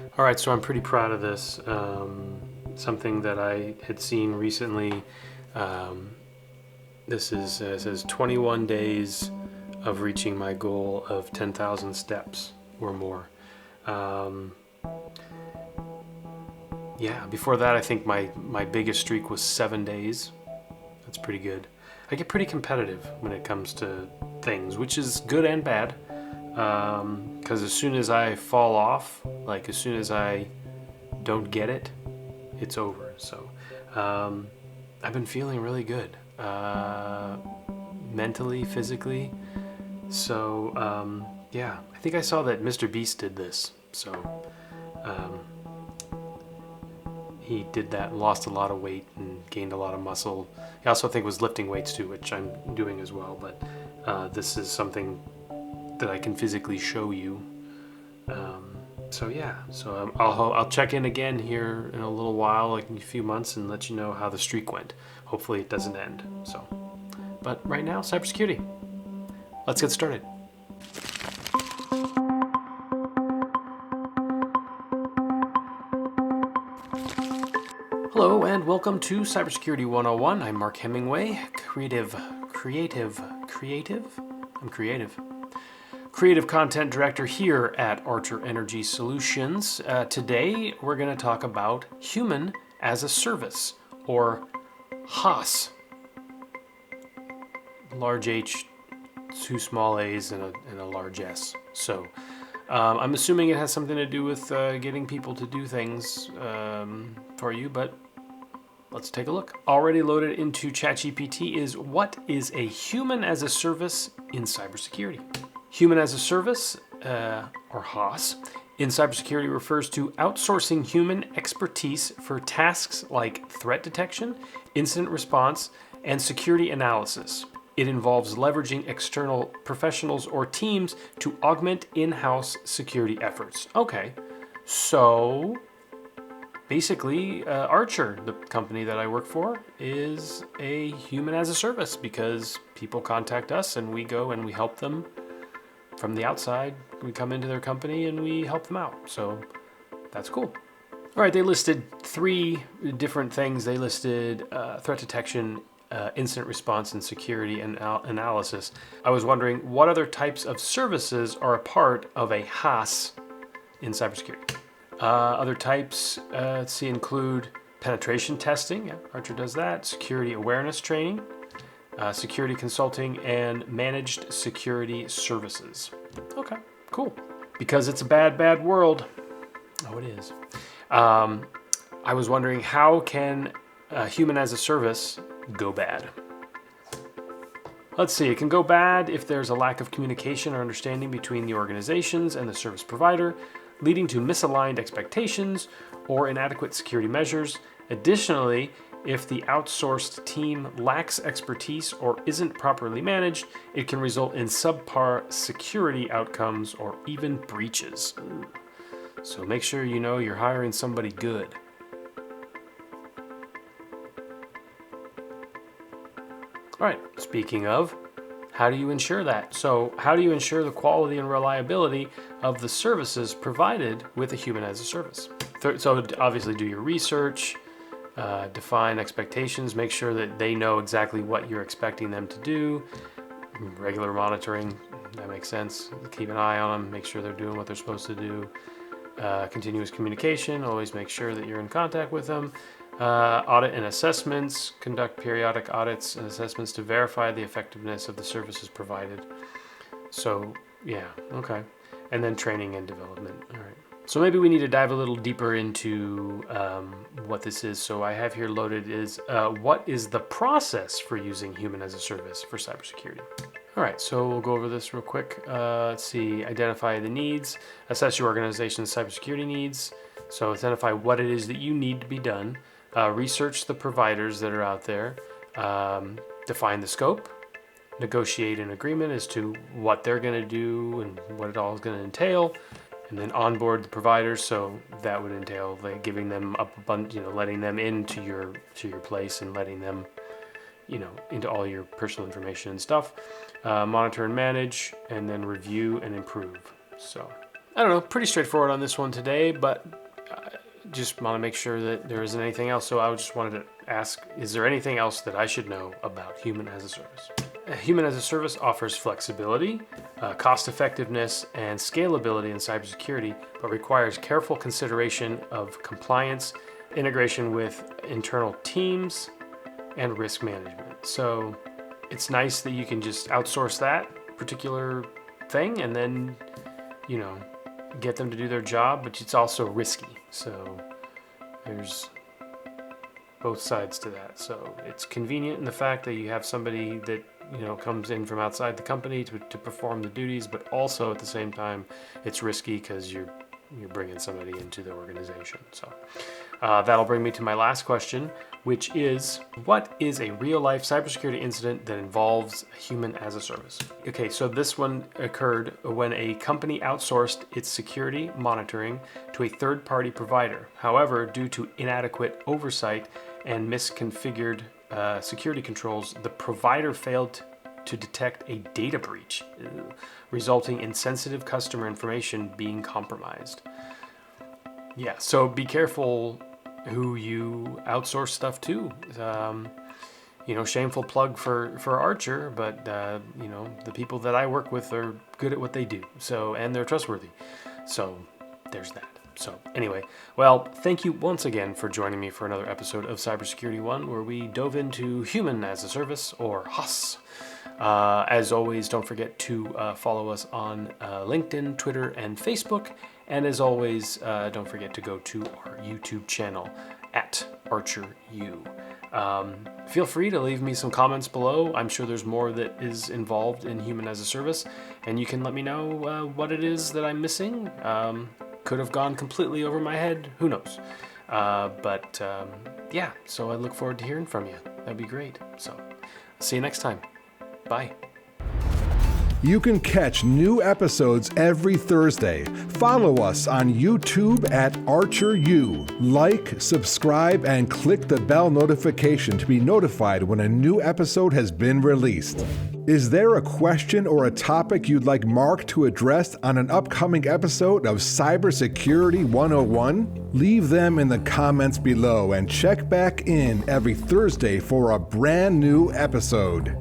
All right, so I'm pretty proud of this. Something that I had seen recently. Um, this is it says 21 days of reaching my goal of 10,000 steps or more. Um, yeah, before that, I think my biggest streak was 7 days. That's pretty good. I get pretty competitive when it comes to things, which is good and bad. Because as soon as I fall off, like as soon as I don't get it, it's over. So um, I've been feeling really good, mentally, physically. So yeah, I think I saw that Mr. Beast did this. So um, he did that, lost a lot of weight and gained a lot of muscle. He also, I think, was lifting weights too, which I'm doing as well. But this is something that I can physically show you. So yeah, so I'll check in again here in a little while, like in a few months, and let you know how the streak went. Hopefully it doesn't end. So, but right now, cybersecurity. Let's get started. Hello and welcome to Cybersecurity 101. I'm Mark Hemingway, creative. I'm creative. Creative Content Director here at Archer Energy Solutions. Today we're going to talk about Human as a Service, or Haas. Large H, two small A's, and a large S. So I'm assuming it has something to do with getting people to do things for you, but let's take a look. Already loaded into ChatGPT is what is a human as a service in cybersecurity? Human as a service, or HAAS, in cybersecurity refers to outsourcing human expertise for tasks like threat detection, incident response, and security analysis. It involves leveraging external professionals or teams to augment in-house security efforts. Okay, so basically, Archer, the company that I work for, is a human as a service because people contact us and we go and we help them from the outside. We come into their company and we help them out. So that's cool. All right, they listed three different things. They listed threat detection, incident response, and security and analysis. I was wondering what other types of services are a part of a HAAS in cybersecurity. Other types, let's see, include penetration testing. Yeah, Archer does that. Security awareness training, security consulting, and managed security services. Okay, cool. Because it's a bad, bad world. Oh, it is. I was wondering, how can human as a service go bad? Let's see, it can go bad if there's a lack of communication or understanding between the organizations and the service provider, leading to misaligned expectations or inadequate security measures. Additionally, if the outsourced team lacks expertise or isn't properly managed, it can result in subpar security outcomes or even breaches. Ooh. So make sure you know you're hiring somebody good. All right, speaking of, how do you ensure that? So how do you ensure the quality and reliability of the services provided with a human as a service? So obviously do your research, define expectations, make sure that they know exactly what you're expecting them to do. Regular monitoring, that makes sense. Keep an eye on them, make sure they're doing what they're supposed to do. Continuous communication, always make sure that you're in contact with them. Audit and assessments, conduct periodic audits and assessments to verify the effectiveness of the services provided. So yeah, okay. And then training and development. All right. So maybe we need to dive a little deeper into what this is. So I have here loaded is what is the process for using human as a service for cybersecurity? All right, so we'll go over this real quick. Let's see, identify the needs, assess your organization's cybersecurity needs. So identify what it is that you need to be done. Research the providers that are out there. Define the scope. Negotiate an agreement as to what they're going to do and what it all is going to entail. And then onboard the providers, so that would entail like giving them up a bunch, letting them into your place and letting them, into all your personal information and stuff. Monitor and manage, and then review and improve. So, I don't know, pretty straightforward on this one today, but just want to make sure that there isn't anything else. So I just wanted to ask, is there anything else that I should know about Human as a Service? Human as a Service offers flexibility, cost effectiveness, and scalability in cybersecurity, but requires careful consideration of compliance, integration with internal teams, and risk management. So it's nice that you can just outsource that particular thing and then, get them to do their job, but it's also risky. So there's both sides to that. So it's convenient in the fact that you have somebody that comes in from outside the company to perform the duties, but also at the same time it's risky because you're bringing somebody into the organization. So that'll bring me to my last question, which is, what is a real-life cybersecurity incident that involves Human as a Service? Okay, so this one occurred when a company outsourced its security monitoring to a third-party provider. However, due to inadequate oversight and misconfigured security controls, the provider failed to detect a data breach, resulting in sensitive customer information being compromised. Yeah, so be careful who you outsource stuff to. Shameful plug for Archer, but the people that I work with are good at what they do. So, and they're trustworthy. So there's that. So anyway, well, thank you once again for joining me for another episode of Cybersecurity One, where we dove into Human as a Service, or Haas. As always, don't forget to follow us on LinkedIn, Twitter, and Facebook. And as always, don't forget to go to our YouTube channel at ArcherU. Feel free to leave me some comments below. I'm sure there's more that is involved in Human as a Service, and you can let me know what it is that I'm missing. Could have gone completely over my head. Who knows? Yeah, so I look forward to hearing from you. That'd be great. So, see you next time. Bye. You can catch new episodes every Thursday. Follow us on YouTube at ArcherU. Like, subscribe, and click the bell notification to be notified when a new episode has been released. Is there a question or a topic you'd like Mark to address on an upcoming episode of Cybersecurity 101? Leave them in the comments below and check back in every Thursday for a brand new episode.